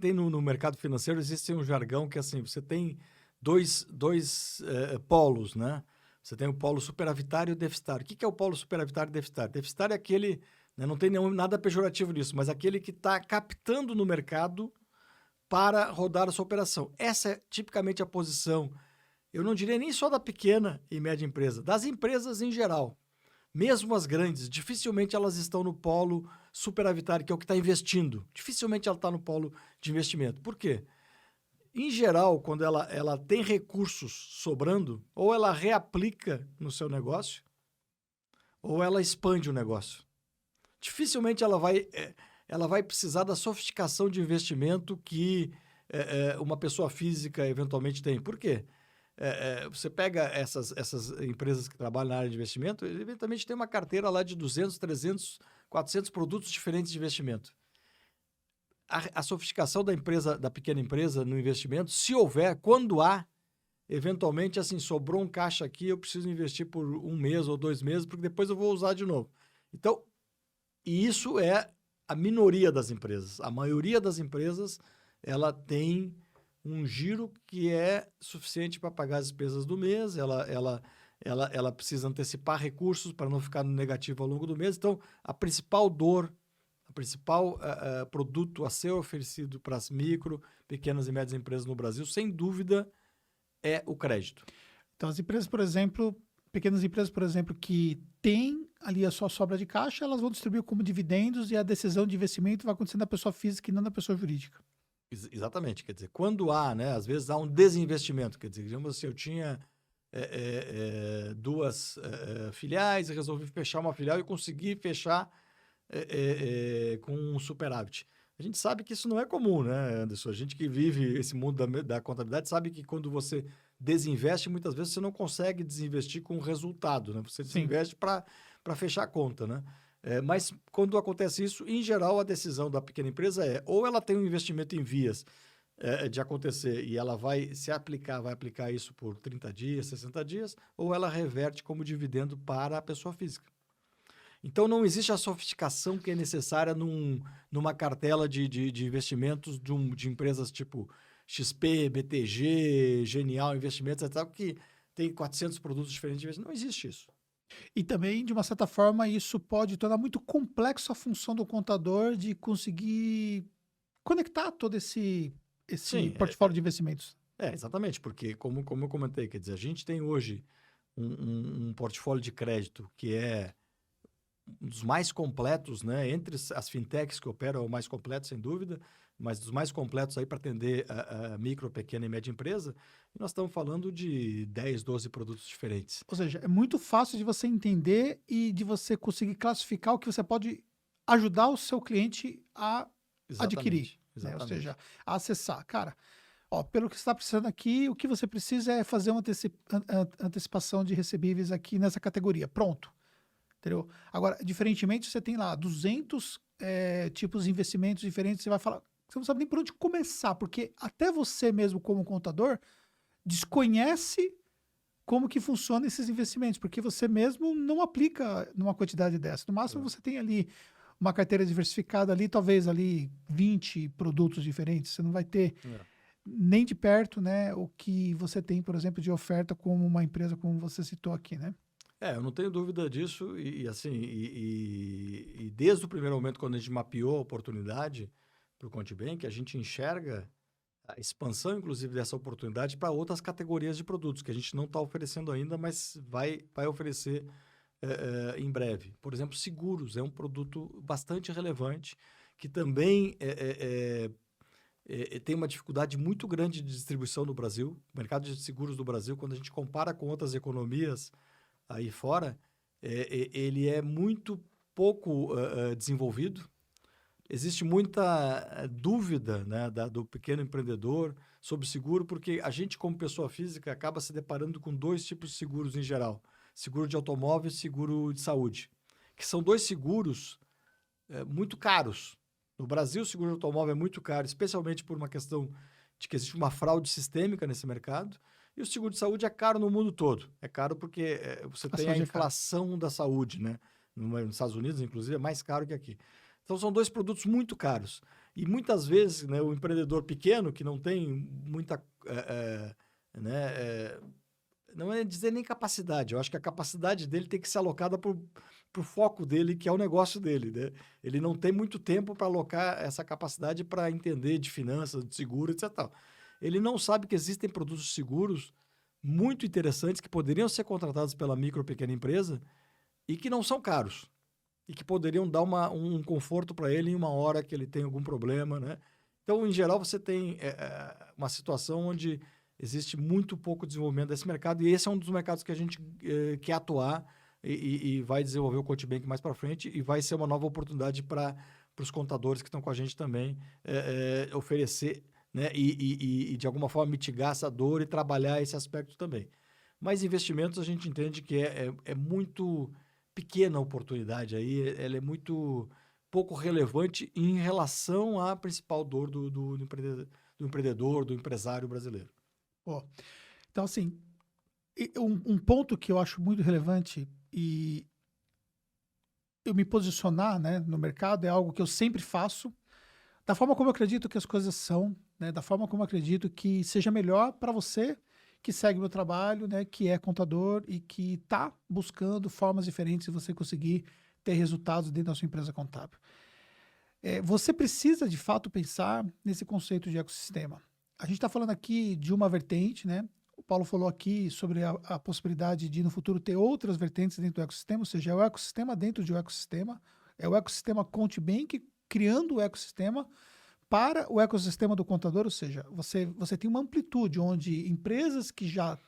tem no mercado financeiro, existe um jargão que assim, você tem dois polos, né? Você tem o polo superavitário e o deficitário. O que é o polo superavitário e deficitário? Deficitário é aquele, né, não tem nada pejorativo nisso, mas aquele que está captando no mercado para rodar a sua operação. Essa é tipicamente a posição, eu não diria nem só da pequena e média empresa, das empresas em geral. Mesmo as grandes, dificilmente elas estão no polo superavitário, que é o que está investindo. Dificilmente ela está no polo de investimento. Por quê? Em geral, quando ela tem recursos sobrando, ou ela reaplica no seu negócio, ou ela expande o negócio. Dificilmente ela vai precisar da sofisticação de investimento que uma pessoa física eventualmente tem. Por quê? Você pega essas empresas que trabalham na área de investimento, ele eventualmente tem uma carteira lá de 200, 300, 400 produtos diferentes de investimento. A sofisticação da pequena empresa no investimento, se houver, quando há, eventualmente, assim, sobrou um caixa aqui, eu preciso investir por 1 mês ou 2 meses, porque depois eu vou usar de novo. Então, e isso é a minoria das empresas. A maioria das empresas, ela tem um giro que é suficiente para pagar as despesas do mês, ela precisa antecipar recursos para não ficar no negativo ao longo do mês. Então, a principal dor, o principal produto a ser oferecido para as micro, pequenas e médias empresas no Brasil, sem dúvida, é o crédito. Então, as empresas, por exemplo, pequenas empresas, por exemplo, que têm ali a sua sobra de caixa, elas vão distribuir como dividendos e a decisão de investimento vai acontecer na pessoa física e não na pessoa jurídica. Exatamente. Quer dizer, quando há, né, às vezes há um desinvestimento. Quer dizer, digamos assim, eu tinha duas filiais e resolvi fechar uma filial e consegui fechar com um superávit. A gente sabe que isso não é comum, né, Anderson? A gente que vive esse mundo da contabilidade sabe que quando você desinveste, muitas vezes você não consegue desinvestir com resultado, né? Você desinveste para fechar a conta, né? Mas quando acontece isso, em geral, a decisão da pequena empresa ou ela tem um investimento em vias de acontecer e ela vai aplicar isso por 30 dias, 60 dias, ou ela reverte como dividendo para a pessoa física. Então, não existe a sofisticação que é necessária numa cartela de investimentos de empresas tipo XP, BTG, Genial Investimentos, etc., que tem 400 produtos diferentes de investimento. Não existe isso. E também, de uma certa forma, isso pode tornar muito complexo a função do contador de conseguir conectar todo esse Sim, portfólio de investimentos. exatamente, porque como eu comentei, quer dizer, a gente tem hoje um portfólio de crédito que é um dos mais completos, né? Entre as fintechs que operam, é o mais completo, sem dúvida, mas dos mais completos aí para atender a micro, pequena e média empresa, e nós estamos falando de 10, 12 produtos diferentes. Ou seja, é muito fácil de você entender e de você conseguir classificar o que você pode ajudar o seu cliente a adquirir. Né? Ou seja, a acessar. Cara, ó, pelo que você está precisando aqui, o que você precisa é fazer uma antecipação de recebíveis aqui nessa categoria. Pronto. Entendeu? Agora, diferentemente, você tem lá 200 tipos de investimentos diferentes, você vai falar, você não sabe nem por onde começar, porque até você mesmo como contador desconhece como que funcionam esses investimentos, porque você mesmo não aplica numa quantidade dessa. No máximo, você tem ali uma carteira diversificada ali, talvez ali 20 produtos diferentes. Você não vai ter nem de perto, né, o que você tem, por exemplo, de oferta como uma empresa como você citou aqui, né? Eu não tenho dúvida disso assim, e desde o primeiro momento, quando a gente mapeou a oportunidade para o Contibank, a gente enxerga a expansão, inclusive, dessa oportunidade para outras categorias de produtos que a gente não está oferecendo ainda, mas vai oferecer em breve. Por exemplo, seguros é um produto bastante relevante que também tem uma dificuldade muito grande de distribuição no Brasil. O mercado de seguros do Brasil, quando a gente compara com outras economias aí fora, ele é muito pouco desenvolvido. Existe muita dúvida, né, do pequeno empreendedor sobre seguro, porque a gente, como pessoa física, acaba se deparando com 2 tipos de seguros em geral. Seguro de automóvel e seguro de saúde, que são 2 seguros muito caros. No Brasil, o seguro de automóvel é muito caro, especialmente por uma questão de que existe uma fraude sistêmica nesse mercado. E o seguro de saúde é caro no mundo todo. É caro porque você tem a inflação da saúde, né? Nos Estados Unidos, inclusive, é mais caro que aqui. Então, são 2 produtos muito caros. E muitas vezes, né, o empreendedor pequeno, que não tem muita, não é dizer nem capacidade, eu acho que a capacidade dele tem que ser alocada para o foco dele, que é o negócio dele, né? Ele não tem muito tempo para alocar essa capacidade para entender de finanças, de seguro, etc. Ele não sabe que existem produtos seguros muito interessantes que poderiam ser contratados pela micro ou pequena empresa e que não são caros e que poderiam dar um conforto para ele em uma hora que ele tem algum problema, né? Então, em geral, você tem uma situação onde existe muito pouco desenvolvimento desse mercado e esse é um dos mercados que a gente quer atuar e vai desenvolver o CoachBank mais para frente e vai ser uma nova oportunidade para os contadores que estão com a gente também oferecer, né? E de alguma forma mitigar essa dor e trabalhar esse aspecto também. Mas investimentos a gente entende que é muito pequena a oportunidade aí, ela é muito pouco relevante em relação à principal dor do empreendedor, do empresário brasileiro. Então, assim, um ponto que eu acho muito relevante e eu me posicionar, né, no mercado é algo que eu sempre faço, da forma como eu acredito que as coisas são, né, da forma como eu acredito que seja melhor para você que segue meu trabalho, né, que é contador e que está buscando formas diferentes de você conseguir ter resultados dentro da sua empresa contábil. Você precisa, de fato, pensar nesse conceito de ecossistema. A gente está falando aqui de uma vertente, né? O Paulo falou aqui sobre a possibilidade de, no futuro, ter outras vertentes dentro do ecossistema, ou seja, é o ecossistema dentro de um ecossistema, é o ecossistema CoachBank criando o ecossistema para o ecossistema do contador, ou seja, você tem uma amplitude onde empresas que já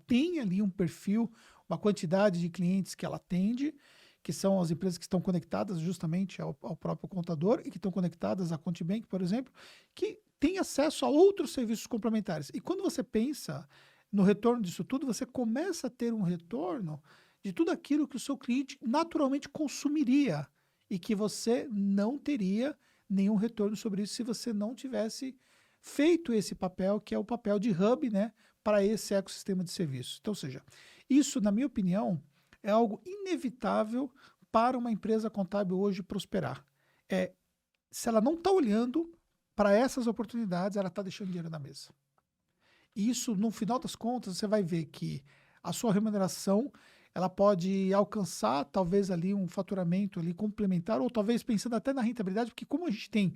têm ali um perfil, uma quantidade de clientes que ela atende, que são as empresas que estão conectadas justamente ao próprio contador e que estão conectadas à CoachBank, por exemplo, que tem acesso a outros serviços complementares. E quando você pensa no retorno disso tudo, você começa a ter um retorno de tudo aquilo que o seu cliente naturalmente consumiria e que você não teria nenhum retorno sobre isso se você não tivesse feito esse papel, que é o papel de hub, né, para esse ecossistema de serviços. Então, ou seja, isso, na minha opinião, é algo inevitável para uma empresa contábil hoje prosperar. Se ela não está olhando para essas oportunidades, ela está deixando dinheiro na mesa. E isso, no final das contas, você vai ver que a sua remuneração ela pode alcançar talvez ali um faturamento ali complementar, ou talvez pensando até na rentabilidade, porque como a gente tem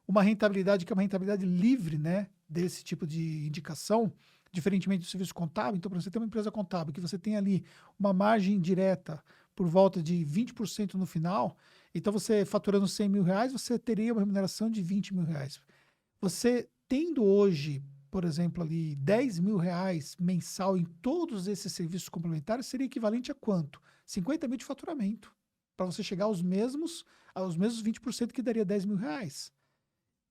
uma rentabilidade que é uma rentabilidade livre, né, desse tipo de indicação, diferentemente do serviço contábil, então para você ter uma empresa contábil que você tem ali uma margem direta por volta de 20% no final, então você faturando 100 mil reais, você teria uma remuneração de 20 mil reais. Você tendo hoje, por exemplo, ali 10 mil reais mensal em todos esses serviços complementares, seria equivalente a quanto? 50 mil de faturamento, para você chegar aos mesmos 20% que daria 10 mil reais.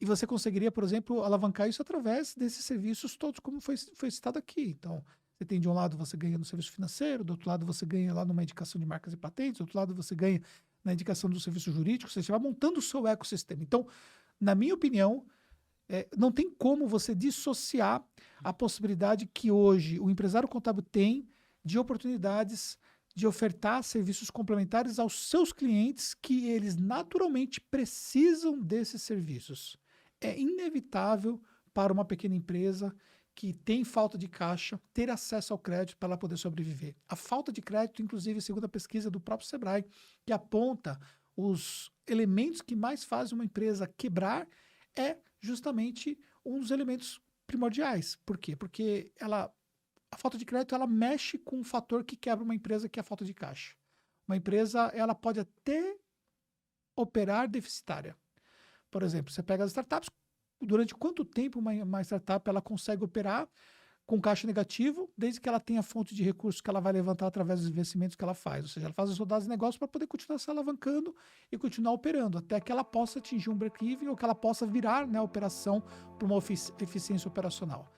E você conseguiria, por exemplo, alavancar isso através desses serviços todos, como foi citado aqui. Então, você tem de um lado, você ganha no serviço financeiro, do outro lado você ganha lá numa indicação de marcas e patentes, do outro lado você ganha na indicação do serviço jurídico, você vai montando o seu ecossistema. Então, na minha opinião, não tem como você dissociar a possibilidade que hoje o empresário contábil tem de oportunidades de ofertar serviços complementares aos seus clientes que eles naturalmente precisam desses serviços. É inevitável para uma pequena empresa que tem falta de caixa ter acesso ao crédito para ela poder sobreviver. A falta de crédito, inclusive, segundo a pesquisa do próprio Sebrae, que aponta os elementos que mais fazem uma empresa quebrar, é justamente um dos elementos primordiais. Por quê? Porque a falta de crédito ela mexe com um fator que quebra uma empresa, que é a falta de caixa. Uma empresa ela pode até operar deficitária. Por exemplo, você pega as startups, durante quanto tempo uma startup ela consegue operar com caixa negativo, desde que ela tenha fonte de recursos que ela vai levantar através dos investimentos que ela faz. Ou seja, ela faz as rodadas de negócio para poder continuar se alavancando e continuar operando, até que ela possa atingir um break-even ou que ela possa virar, né, a operação para uma eficiência operacional.